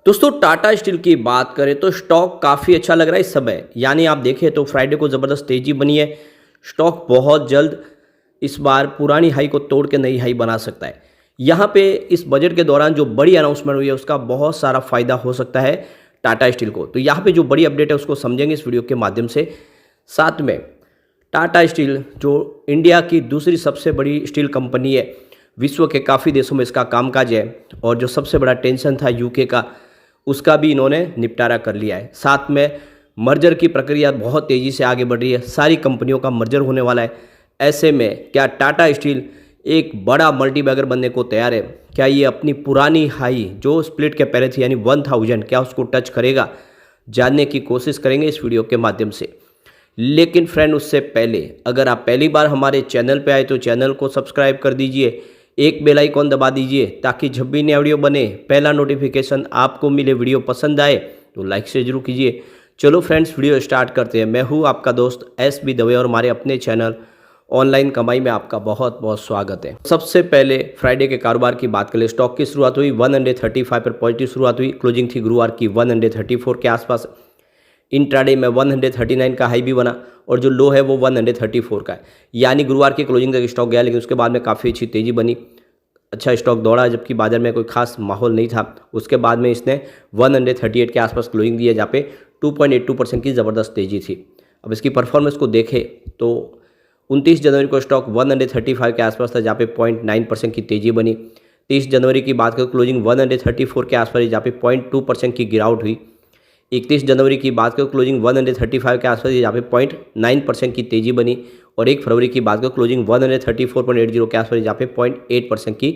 दोस्तों टाटा स्टील की बात करें तो स्टॉक काफ़ी अच्छा लग रहा है इस समय। यानी आप देखें तो फ्राइडे को ज़बरदस्त तेज़ी बनी है। स्टॉक बहुत जल्द इस बार पुरानी हाई को तोड़ के नई हाई बना सकता है। यहाँ पे इस बजट के दौरान जो बड़ी अनाउंसमेंट हुई है उसका बहुत सारा फ़ायदा हो सकता है टाटा स्टील को। तो यहाँ पे जो बड़ी अपडेट है उसको समझेंगे इस वीडियो के माध्यम से। साथ में टाटा स्टील जो इंडिया की दूसरी सबसे बड़ी स्टील कंपनी है, विश्व के काफ़ी देशों में इसका कामकाज है और जो सबसे बड़ा टेंशन था यूके का, उसका भी इन्होंने निपटारा कर लिया है। साथ में मर्जर की प्रक्रिया बहुत तेज़ी से आगे बढ़ रही है, सारी कंपनियों का मर्जर होने वाला है। ऐसे में क्या टाटा स्टील एक बड़ा मल्टीबैगर बनने को तैयार है? क्या ये अपनी पुरानी हाई जो स्प्लिट के पहले थी यानी 1000 क्या उसको टच करेगा? जानने की कोशिश करेंगे इस वीडियो के माध्यम से। लेकिन फ्रेंड उससे पहले अगर आप पहली बार हमारे चैनल पे आए तो चैनल को सब्सक्राइब कर दीजिए, एक बेल आइकॉन दबा दीजिए ताकि जब भी नया वीडियो बने पहला नोटिफिकेशन आपको मिले। वीडियो पसंद आए तो लाइक से जरूर कीजिए। चलो फ्रेंड्स वीडियो स्टार्ट करते हैं। मैं हूँ आपका दोस्त SB दवे और हमारे अपने चैनल ऑनलाइन कमाई में आपका बहुत बहुत स्वागत है। सबसे पहले फ्राइडे के कारोबार की बात करें। स्टॉक की शुरुआत हुई 135 पर पॉजिटिव शुरुआत हुई। क्लोजिंग थी गुरुवार की 134 के आसपास। इंट्राडे में 139 का हाई भी बना और जो लो है वो 134 का है। यानी गुरुवार की क्लोजिंग तक स्टॉक गया, लेकिन उसके बाद में काफ़ी अच्छी तेज़ी बनी, अच्छा स्टॉक दौड़ा, जबकि बाजार में कोई खास माहौल नहीं था। उसके बाद में इसने 138 के आसपास क्लोजिंग दी है, जहाँ पे 2.82% की ज़बरदस्त तेज़ी थी। अब इसकी परफॉर्मेंस को देखें तो 29 जनवरी को स्टॉक 135 के आसपास था, जहाँ पे 0.9% की तेज़ी बनी। 30 जनवरी की बात करें क्लोजिंग 134 के आसपास, जहाँ पे 0.2% की गिरावट हुई। 31 जनवरी की बात करें क्लोजिंग 135 के आसपास, यहाँ पे 0.9% की तेज़ी बनी। और 1 फरवरी की बात करें क्लोजिंग 134.80 के आसपास, जहाँ पे 0.8% की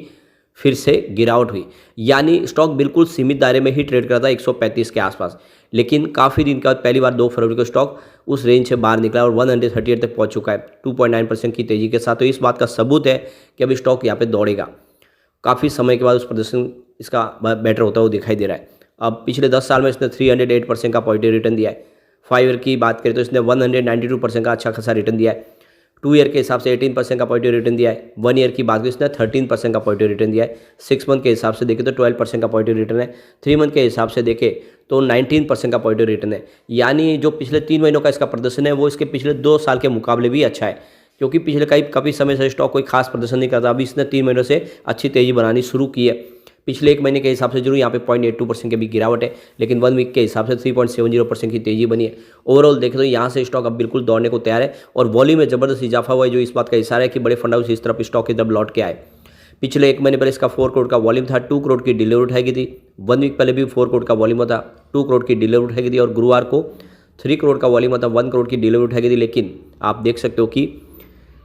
फिर से गिरावट हुई। यानी स्टॉक बिल्कुल सीमित दायरे में ही ट्रेड करता है 135 के आसपास, लेकिन काफ़ी दिन का पहली बार 2 फरवरी को स्टॉक उस रेंज से बाहर निकला और 138 तक पहुँच चुका है 2.9% की तेज़ी के साथ। तो इस बात का सबूत है कि अभी स्टॉक यहाँ पर दौड़ेगा। काफ़ी समय के बाद उस प्रदर्शन इसका बेटर होता हुआ दिखाई दे रहा है। अब पिछले 10 साल में इसने 308% का पॉजिटिव रिटर्न दिया है। 5 ईयर की बात करें तो इसने 192% का अच्छा खासा रिटर्न दिया है। 2 ईयर के हिसाब से 18% का पॉजिटिव रिटर्न दिया है। 1 ईयर की बात करें इसने 13% का पॉजिटिव रिटर्न दिया है। 6 मंथ के हिसाब से देखें तो 12% का पॉजिटिव रिटर्न है। 3 मंथ के हिसाब से देखें तो 19% का पॉजिटिव रिटर्न है। यानी जो पिछले 3 महीनों का इसका प्रदर्शन है वो इसके पिछले 2 साल के मुकाबले भी अच्छा है, क्योंकि पिछले काफ़ी समय से स्टॉक कोई खास प्रदर्शन नहीं करता। अभी इसने 3 महीनों से अच्छी तेज़ी बनानी शुरू की है। पिछले 1 महीने के हिसाब से जरूर यहाँ पे 0.82% की भी गिरावट है, लेकिन 1 वीक के हिसाब से 3.70% की तेज़ी बनी है। ओवरऑल देखें तो यहाँ से स्टॉक अब बिल्कुल दौड़ने को तैयार है और वॉल्यूम में ज़बरदस्त इजाफा हुआ है, जो इस बात का इशारा है कि बड़े फंड हाउस इस तरफ स्टॉक की तरफ लौट के आए। पिछले 1 महीने पर इसका 4 करोड़ का वॉल्यूम था, 2 करोड़ की डिलीवरी उठाई थी। 1 वीक पहले भी 4 करोड़ का वॉल्यूम था, 2 करोड़ की डिलीवरी उठाई थी। और गुरुवार को 3 करोड़ का वॉल्यूम था, 1 करोड़ की डिलीवरी उठाई थी। लेकिन आप देख सकते हो कि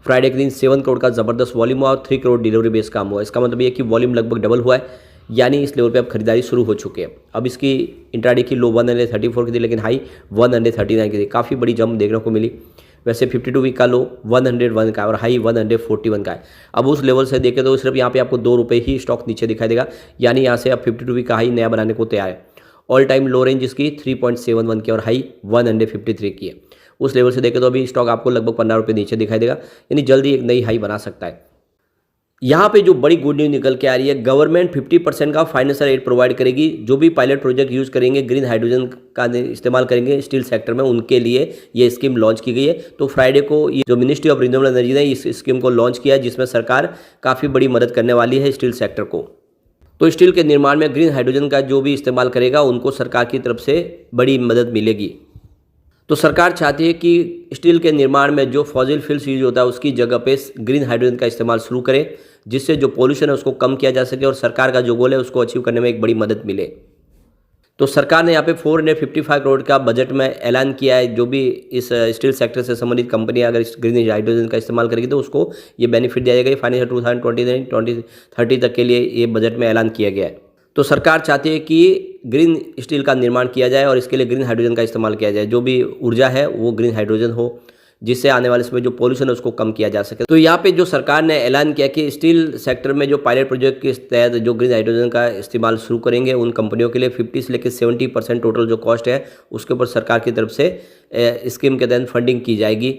फ्राइडे के दिन 7 करोड़ का ज़बरदस्त वॉल्यूम हुआ और 3 करोड़ डिलीवरी बेस काम हुआ। इसका मतलब ये कि वॉल्यूम लगभग डबल हुआ है, यानी इस लेवल पे अब खरीदारी शुरू हो चुकी है। अब इसकी इंट्राडे की लो 134 की थी, लेकिन हाई 139 की थी। काफ़ी बड़ी जंप देखने को मिली। वैसे 52 वीक का लो 101 का है और हाई 141 का है। अब उस लेवल से देखें तो सिर्फ यहाँ पे आपको 2 रुपये ही स्टॉक नीचे दिखाई देगा, यानी यहाँ से अब 52 वीक का हाई नया बनाने को तैयार है। ऑल टाइम लो रेंज इसकी 3.71 की और हाई 153 की है। उस लेवल से देखें तो अभी स्टॉक आपको लगभग 15 रुपये नीचे दिखाई देगा, यानी जल्दी एक नई हाई बना सकता है। यहाँ पे जो बड़ी गुड न्यूज़ निकल के आ रही है, गवर्नमेंट 50% का फाइनेंशियल एड प्रोवाइड करेगी। जो भी पायलट प्रोजेक्ट यूज़ करेंगे, ग्रीन हाइड्रोजन का इस्तेमाल करेंगे स्टील सेक्टर में, उनके लिए ये स्कीम लॉन्च की गई है। तो फ्राइडे को ये जो मिनिस्ट्री ऑफ रिन्यूएबल एनर्जी ने इस स्कीम को लॉन्च किया है, जिसमें सरकार काफ़ी बड़ी मदद करने वाली है स्टील सेक्टर को। तो स्टील के निर्माण में ग्रीन हाइड्रोजन का जो भी इस्तेमाल करेगा उनको सरकार की तरफ से बड़ी मदद मिलेगी। तो सरकार चाहती है कि स्टील के निर्माण में जो फॉसिल फ्यूल्स यूज होता है उसकी जगह पे ग्रीन हाइड्रोजन का इस्तेमाल शुरू करें, जिससे जो पोल्यूशन है उसको कम किया जा सके और सरकार का जो गोल है उसको अचीव करने में एक बड़ी मदद मिले। तो सरकार ने यहाँ पे 455 करोड़ का बजट में ऐलान किया है। जो भी इस स्टील सेक्टर से संबंधित कंपनियां अगर इस ग्रीन हाइड्रोजन का इस्तेमाल करेगी तो उसको ये बेनिफिट दिया जाएगा। फाइनेंशियल 2029-2030 तक के लिए ये बजट में ऐलान किया गया है। तो सरकार चाहती है कि ग्रीन स्टील का निर्माण किया जाए और इसके लिए ग्रीन हाइड्रोजन का इस्तेमाल किया जाए। जो भी ऊर्जा है वो ग्रीन हाइड्रोजन हो, जिससे आने वाले समय जो पोल्यूशन है उसको कम किया जा सके। तो यहाँ पे जो सरकार ने ऐलान किया कि स्टील सेक्टर में जो पायलट प्रोजेक्ट के तहत जो ग्रीन हाइड्रोजन का इस्तेमाल शुरू करेंगे उन कंपनियों के लिए 50 से लेकर 70% टोटल जो कॉस्ट है उसके ऊपर सरकार की तरफ से स्कीम के तहत फंडिंग की जाएगी।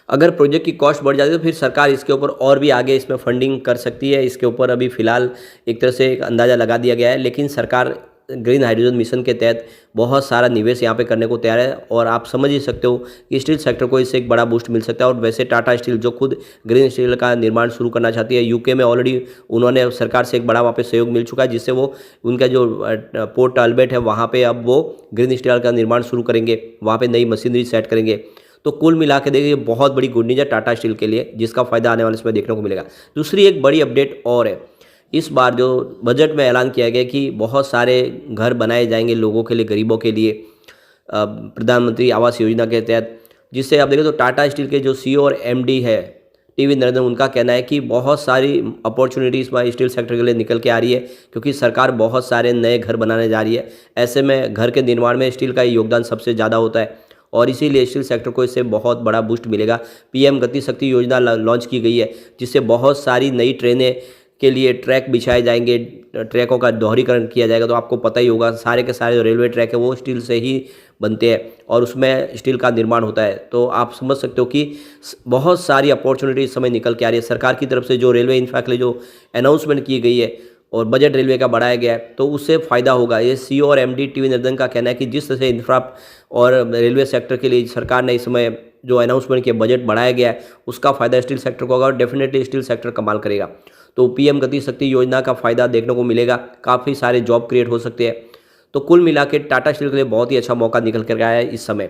अगर प्रोजेक्ट की कॉस्ट बढ़ जाती है तो फिर सरकार इसके ऊपर और भी आगे इसमें फंडिंग कर सकती है। इसके ऊपर अभी फ़िलहाल एक तरह से एक अंदाज़ा लगा दिया गया है, लेकिन सरकार ग्रीन हाइड्रोजन मिशन के तहत बहुत सारा निवेश यहाँ पे करने को तैयार है और आप समझ ही सकते हो कि स्टील सेक्टर को इससे एक बड़ा बूस्ट मिल सकता है। और वैसे टाटा स्टील जो खुद ग्रीन स्टील का निर्माण शुरू करना चाहती है, यूके में ऑलरेडी उन्होंने सरकार से एक बड़ा वहाँ पे सहयोग मिल चुका है, जिससे वो उनका जो पोर्ट अल्बर्ट है वहाँ पे अब वो ग्रीन स्टील का निर्माण शुरू करेंगे, वहाँ पे नई मशीनरी सेट करेंगे। तो कुल मिला के देखिए बहुत बड़ी गुड न्यूज़ है टाटा स्टील के लिए, जिसका फायदा आने वाले समय देखने को मिलेगा। दूसरी एक बड़ी अपडेट और है, इस बार जो बजट में ऐलान किया गया कि बहुत सारे घर बनाए जाएंगे लोगों के लिए, गरीबों के लिए, प्रधानमंत्री आवास योजना के तहत, जिससे आप देखें तो टाटा स्टील के जो CEO और MD है टीवी नरेंद्र, उनका कहना है कि बहुत सारी अपॉर्चुनिटीज़ स्टील सेक्टर के लिए निकल के आ रही है, क्योंकि सरकार बहुत सारे नए घर बनाने जा रही है। ऐसे में घर के निर्माण में स्टील का योगदान सबसे ज़्यादा होता है और इसीलिए स्टील सेक्टर को इससे बहुत बड़ा बूस्ट मिलेगा। PM गति शक्ति योजना लॉन्च की गई है, जिससे बहुत सारी नई ट्रेनें के लिए ट्रैक बिछाए जाएंगे, ट्रैकों का दोहरीकरण किया जाएगा। तो आपको पता ही होगा सारे के सारे जो रेलवे ट्रैक है वो स्टील से ही बनते हैं और उसमें स्टील का निर्माण होता है। तो आप समझ सकते हो कि बहुत सारी अपॉर्चुनिटी इस समय निकल के आ रही है। सरकार की तरफ से जो रेलवे इंफ्रा के लिए जो अनाउंसमेंट की गई है और बजट रेलवे का बढ़ाया गया है, तो उससे फ़ायदा होगा। ये CEO और MD टीवी नरेंद्र का कहना है कि जिस तरह से इंफ्रा और रेलवे सेक्टर के लिए सरकार ने इस समय जो अनाउंसमेंट किया, बजट बढ़ाया गया है, उसका फ़ायदा स्टील सेक्टर को होगा और डेफिनेटली स्टील सेक्टर कमाल करेगा। तो PM गति शक्ति योजना का फ़ायदा देखने को मिलेगा, काफ़ी सारे जॉब क्रिएट हो सकते हैं। तो कुल मिला के टाटा स्टील के लिए बहुत ही अच्छा मौका निकल कर आया है इस समय।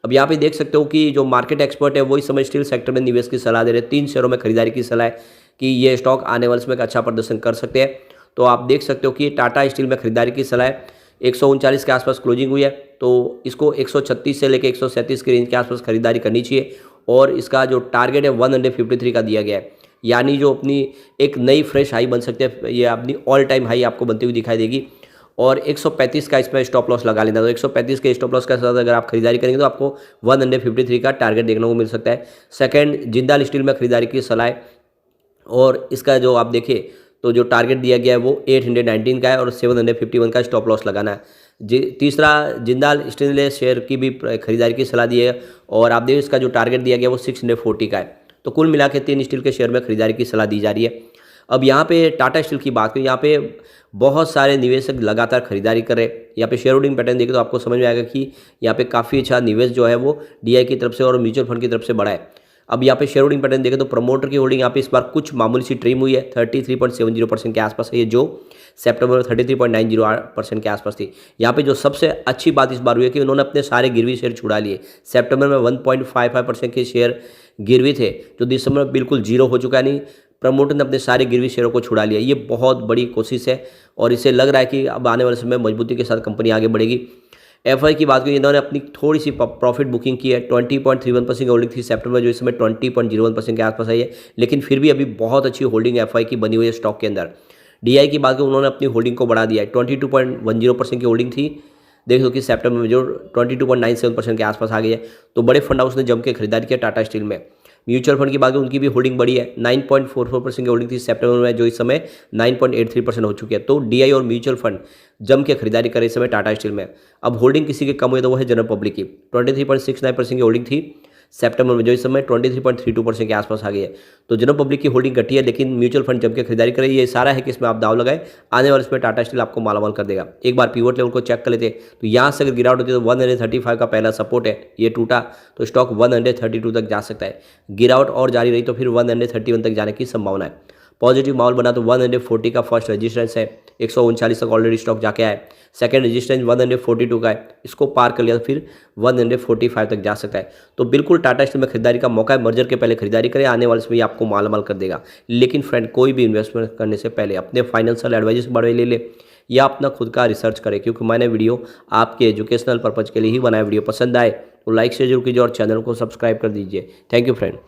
अब यहाँ पे देख सकते हो कि जो मार्केट एक्सपर्ट है वो इस समय स्टील सेक्टर में निवेश की सलाह दे रहे हैं। 3 शेयरों में खरीदारी की सलाह है कि ये स्टॉक आने वाले समय का अच्छा प्रदर्शन कर सकते हैं। तो आप देख सकते हो कि टाटा स्टील में खरीदारी की सलाह है। 139 के आसपास क्लोजिंग हुई है, तो इसको 136 से लेकर 137 के रेंज के आसपास खरीदारी करनी चाहिए और इसका जो टारगेट है 153 का दिया गया है, यानी जो अपनी एक नई फ्रेश हाई बन सकती है, ये अपनी ऑल टाइम हाई आपको बनती हुई दिखाई देगी। और 135 का इसमें स्टॉप लॉस लगा लेना। तो 135 के स्टॉप लॉस के साथ अगर आप खरीदारी करेंगे तो आपको 153 का टारगेट देखने को मिल सकता है। सेकंड, जिंदाल स्टील में खरीदारी की सलाह है और इसका जो आप देखें तो जो टारगेट दिया गया है वो 819 का है और 751 का स्टॉप लॉस लगाना है। तीसरा, जिंदाल स्टेनलेस शेयर की भी खरीदारी की सलाह दी है और आप देखिए इसका जो टारगेट दिया गया है वो 640 का है। तो कुल मिला के 3 स्टील के शेयर में खरीदारी की सलाह दी जा रही है। अब यहाँ पे टाटा स्टील की बात करें, यहाँ पे बहुत सारे निवेशक लगातार खरीदारी कर रहे हैं। यहाँ पे शेयर होल्डिंग पैटर्न देखें तो आपको समझ में आएगा कि यहाँ पे काफ़ी अच्छा निवेश जो है वो DI की तरफ से और म्यूचुअल फंड की तरफ से बढ़ा है। अब यहाँ पे शेयर होल्डिंग पैटर्न देखें तो प्रमोटर की होल्डिंग यहाँ पे इस बार कुछ मामूली सी ट्रिम हुई है, 33.70% के आसपास है, ये जो सितंबर में 33.90% के आसपास थी। यहाँ पे जो सबसे अच्छी बात इस बार हुई है कि उन्होंने अपने सारे गिरवी शेयर छुड़ा लिए। सितंबर में 1.55% के शेयर गिरवी थे, जो दिसंबर में बिल्कुल जीरो हो चुका है। नहीं, प्रमोटर ने अपने सारे गिरवी शेयरों को छुड़ा लिया। ये बहुत बड़ी कोशिश है और इससे लग रहा है कि अब आने वाले समय में मजबूती के साथ कंपनी आगे बढ़ेगी। FI की बात करें, इन्होंने अपनी थोड़ी सी प्रॉफिट बुकिंग की है। 20.31% की होल्डिंग थी सितंबर में, जो इस समय 20.01% के आसपास आई है, लेकिन फिर भी अभी बहुत अच्छी होल्डिंग FI की बनी हुई है स्टॉक के अंदर। DI की बात करें, उन्होंने अपनी होल्डिंग को बढ़ा दिया है। 22.10% की होल्डिंग थी, देख लो कि सितंबर में जो 22.97% के आसपास आ गई है। तो बड़े फंड हाउस ने जम के खरीदारी किया टाटा स्टील में। म्यूचुअल फंड की बात करें, उनकी भी होल्डिंग बढ़ी है। 9.44% की होल्डिंग थी सितंबर में, जो इस समय 9.83% हो चुकी है। तो DI और म्यूचुअल फंड जम के खरीदारी करे इस समय टाटा स्टील में। अब होल्डिंग किसी के कम हुई तो वो है जनरल पब्लिक की। 23.69% की होल्डिंग थी सितंबर में, जो इस समय 23.32% के आसपास आ गई है। तो जनरल पब्लिक की होल्डिंग घटी है, लेकिन म्यूचुअल फंड जम के खरीदारी करे। ये सारा है कि इसमें आप दाव लगाए, आने वाले इसमें टाटा स्टील आपको मालामाल कर देगा। एक बार पिवट लेवल को चेक कर लेते, तो यहाँ से अगर गिरावट होती है तो 135 का पहला सपोर्ट है, ये टूटा तो स्टॉक 132 तक जा सकता है। गिरावट और जारी रही तो फिर 131 तक जाने की संभावना है। पॉजिटिव माहौल बना तो 140 का फर्स्ट रेजिस्टेंस है, 139 तक ऑलरेडी स्टॉक जाके आया है। सेकंड रेजिस्टेंस 142 का है, इसको पार कर लिया तो फिर 145 तक जा सकता है। तो बिल्कुल टाटा स्टील में खरीदारी का मौका है। मर्जर के पहले खरीदारी करें, आने वाले समय आपको मालामाल कर देगा। लेकिन फ्रेंड, कोई भी इन्वेस्टमेंट करने से पहले अपने फाइनेंशियल एडवाइजर से बढ़े ले या अपना खुद का रिसर्च करें, क्योंकि मैंने वीडियो आपके एजुकेशनल पर्पज़ के लिए ही बनाया। वीडियो पसंद आए तो लाइक शेयर जरूर कीजिए और चैनल को सब्सक्राइब कर दीजिए। Thank you friend.